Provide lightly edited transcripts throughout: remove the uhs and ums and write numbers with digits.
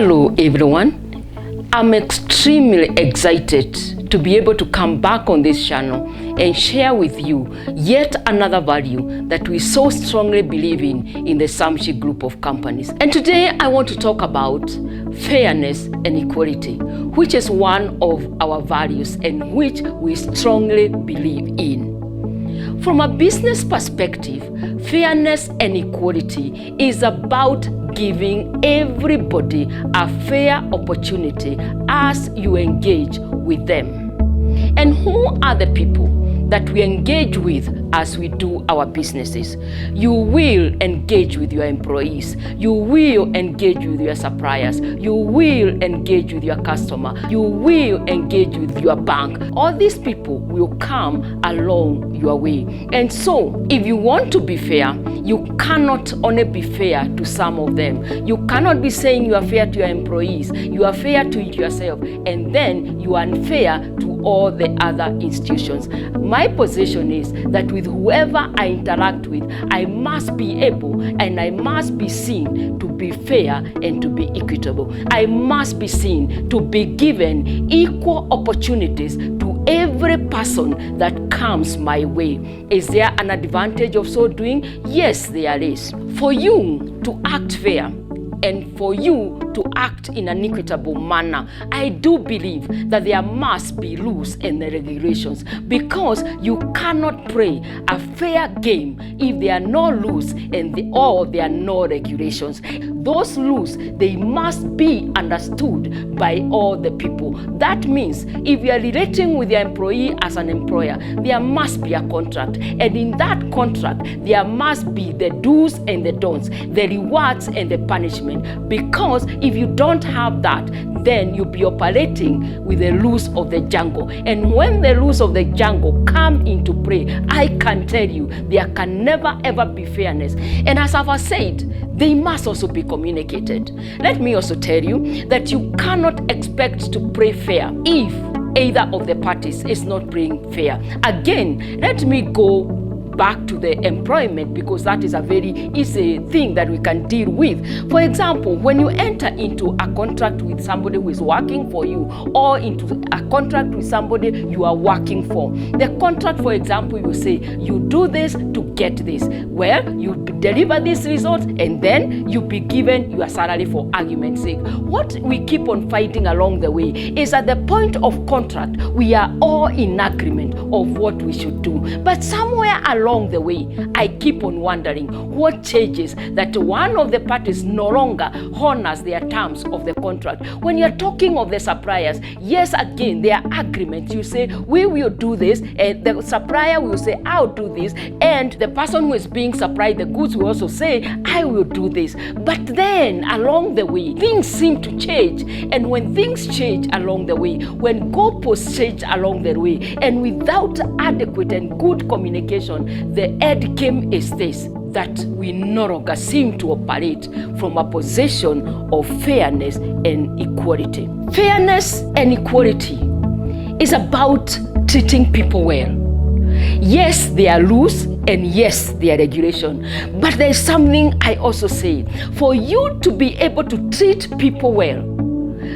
Hello everyone, I'm extremely excited to be able to come back on this channel and share with you yet another value that we so strongly believe in the Samshi Group of companies. And today I want to talk about fairness and equality, which is one of our values and which we strongly believe in. From a business perspective, fairness and equality is about giving everybody a fair opportunity as you engage with them. And who are the people that we engage with as we do our businesses? You will engage with your employees. You will engage with your suppliers. You will engage with your customer. You will engage with your bank. All these people will come along your way. And so, if you want to be fair, you cannot only be fair to some of them. You cannot be saying you are fair to your employees, you are fair to yourself, and then you are unfair to all the other institutions. My position is that with whoever I interact with, I must be able and I must be seen to be fair and to be equitable. I must be seen to be given equal opportunities to every person that comes my way. Is there an advantage of so doing? Yes, there is. For you to act fair and for you to act in an equitable manner, I do believe that there must be rules and regulations, because you cannot play a fair game if there are no rules and there are no regulations. Those rules, they must be understood by all the people. That means if you are relating with your employee as an employer, there must be a contract, and in that contract there must be the do's and the don'ts, the rewards and the punishment. Because if you don't have that, then you'll be operating with the rules of the jungle. And when the rules of the jungle come into play, I can tell you there can never ever be fairness. And as I've said, they must also be communicated. Let me also tell you that you cannot expect to play fair if either of the parties is not playing fair. Again, let me go back to the employment, because that is a very easy thing that we can deal with. For example, when you enter into a contract with somebody who is working for you, or into a contract with somebody you are working for, the contract, for example, you say you do this to get this. Well, you deliver this result and then you be given your salary, for argument's sake. What we keep on fighting along the way is at the point of contract, we are all in agreement of what we should do. But somewhere along the way, I keep on wondering what changes that one of the parties no longer honors their terms of the contract. When you're talking of the suppliers, yes, again, there are agreements. You say, we will do this, and the supplier will say, I'll do this, and the person who is being supplied the goods will also say, I will do this. But then along the way, things seem to change. And when things change along the way, when goalposts change along the way, and without adequate and good communication, the end game is this, that we no longer seem to operate from a position of fairness and equality. Fairness and equality is about treating people well. Yes, there are rules and yes, there are regulations. But there is something I also say. For you to be able to treat people well,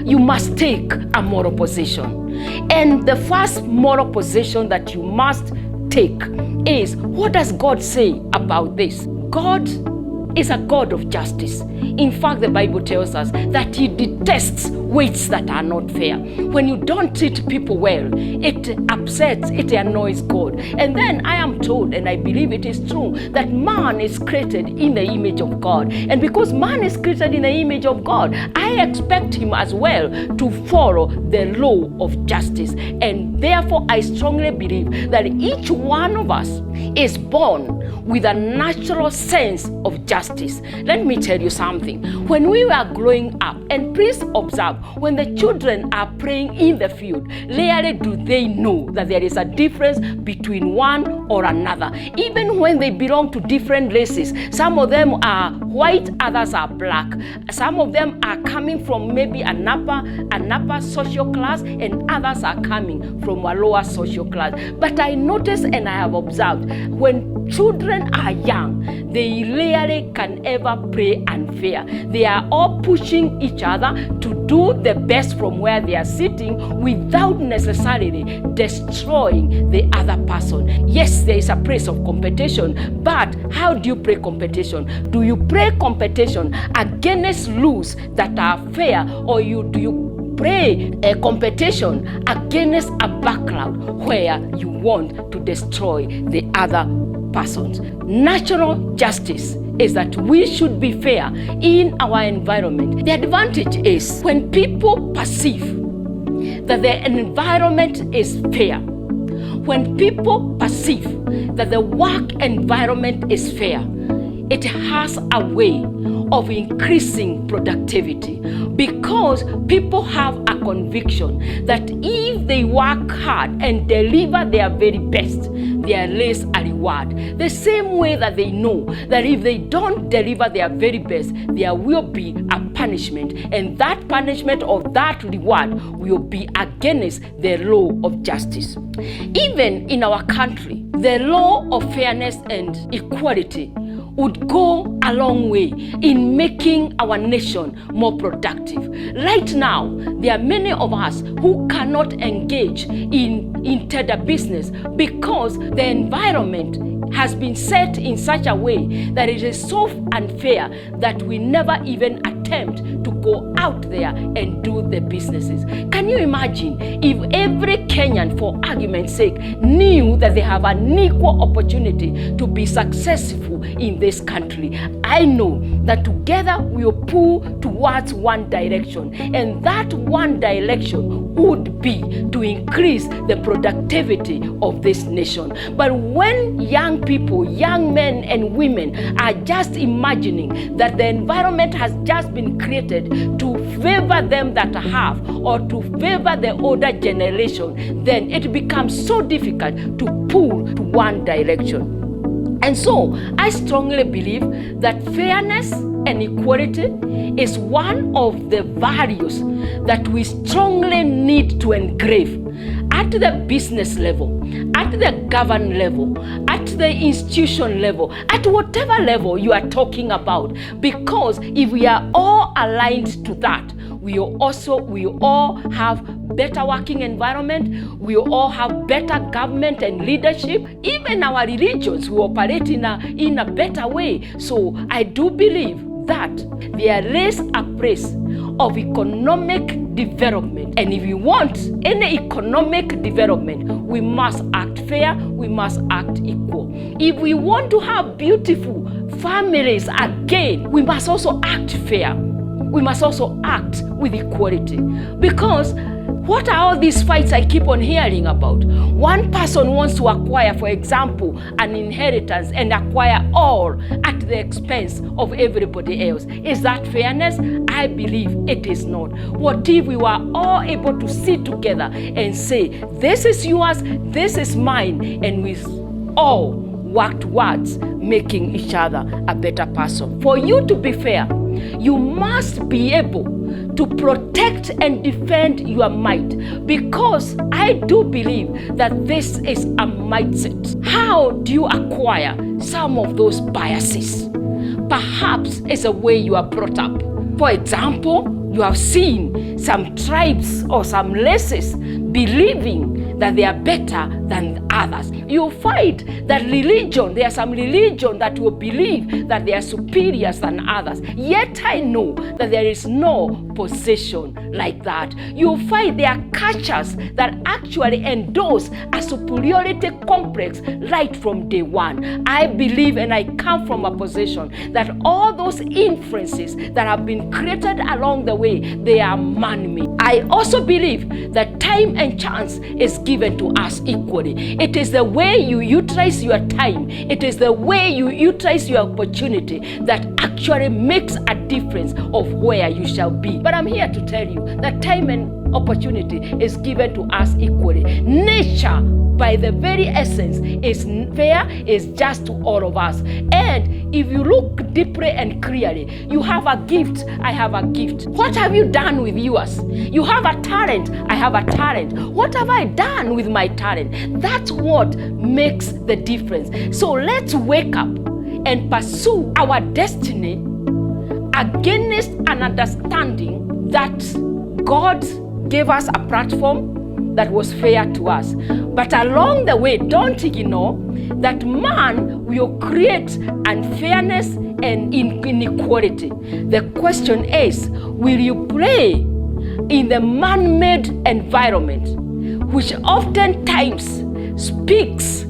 you must take a moral position. And the first moral position that you must take is, what does God say about this? God is a God of justice. In fact, the Bible tells us that He detests ways that are not fair. When you don't treat people well, it upsets, it annoys God. And then I am told, and I believe it is true, that man is created in the image of God. And because man is created in the image of God, I expect him as well to follow the law of justice. And therefore, I strongly believe that each one of us is born with a natural sense of justice. Let me tell you something. When we were growing up, and please observe, when the children are playing in the field, rarely do they know that there is a difference between one or another. Even when they belong to different races, some of them are white, others are black. Some of them are coming from maybe an upper social class, and others are coming from a lower social class. But I notice and I have observed, when children are young, they rarely can ever play unfair. They are all pushing each other to do the best from where they are sitting without necessarily destroying the other person. Yes, there is a place of competition, but how do you play competition? Do you play competition against rules that are fair, or do you play a competition against a background where you want to destroy the other persons? Natural justice is that we should be fair in our environment. The advantage is when people perceive that the environment is fair, when people perceive that the work environment is fair, it has a way of increasing productivity, because people have a conviction that if they work hard and deliver their very best, there is a reward. The same way that they know that if they don't deliver their very best, there will be a punishment, and that punishment or that reward will be against the law of justice. Even in our country, the law of fairness and equality would go a long way in making our nation more productive. Right now, there are many of us who cannot engage in tender business because the environment has been set in such a way that it is so unfair that we never even attempt to go out there and do the businesses. Can you imagine if every Kenyan, for argument's sake, knew that they have an equal opportunity to be successful in this country? I know that together we will pull towards one direction, and that one direction would be to increase the productivity of this nation. But when young people, young men and women are just imagining that the environment has just been created to favor them that have, or to favor the older generation, then it becomes so difficult to pull to one direction. And so I strongly believe that fairness and equality is one of the values that we strongly need to engrave at the business level, at the government level, at the institution level, at whatever level you are talking about. Because if we are all aligned to that, we all have better working environment, we all have better government and leadership. Even our religions will operate in a better way. So I do believe that there is a place of economic development. And if we want any economic development, we must act fair, we must act equal. If we want to have beautiful families again, we must also act fair. We must also act with equality. Because what are all these fights I keep on hearing about? One person wants to acquire, for example, an inheritance and acquire all at the expense of everybody else. Is that fairness? I believe it is not. What if we were all able to sit together and say, this is yours, this is mine, and we all work towards making each other a better person? For you to be fair, you must be able to protect and defend your might, because I do believe that this is a mindset. How do you acquire some of those biases? Perhaps it's the way you are brought up. For example, you have seen some tribes or some races believing that they are better than others. You find that there are some religion that will believe that they are superior than others. Yet I know that there is no position like that. You find there are cultures that actually endorse a superiority complex right from day one. I believe, and I come from a position, that all those influences that have been created along the way, they are man-made. I also believe that time and chance is given to us equally. It is the way you utilize your time, it is the way you utilize your opportunity that actually makes a difference of where you shall be. But I'm here to tell you that time and opportunity is given to us equally. Nature, by the very essence, is fair, is just to all of us. And if you look deeply and clearly, you have a gift, I have a gift. What have you done with yours? You have a talent, I have a talent. What have I done with my talent? That's what makes the difference. So let's wake up and pursue our destiny against an understanding that God gave us a platform that was fair to us. But along the way, don't ignore that man will create unfairness and inequality. The question is, will you play in the man-made environment, which oftentimes speaks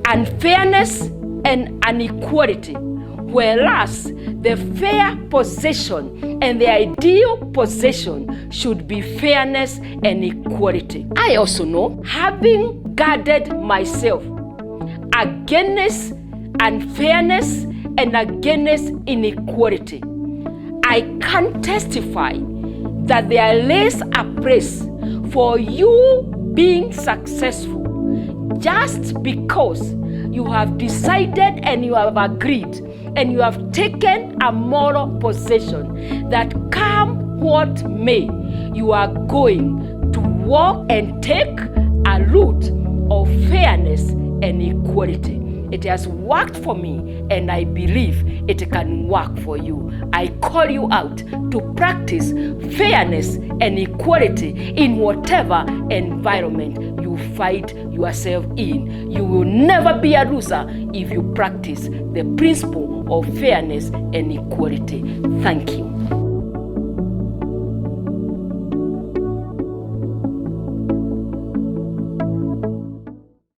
unfairness and inequality, whereas the fair possession and the ideal possession should be fairness and equality. I also know, having guarded myself against unfairness and against inequality, I can testify that there is a place for you being successful just because you have decided and you have agreed and you have taken a moral possession that come what may, you are going to walk and take a route of fairness and equality. It has worked for me, and I believe it can work for you. I call you out to practice fairness and equality in whatever environment you find yourself in. You will never be a loser if you practice the principle of fairness and equality. Thank you.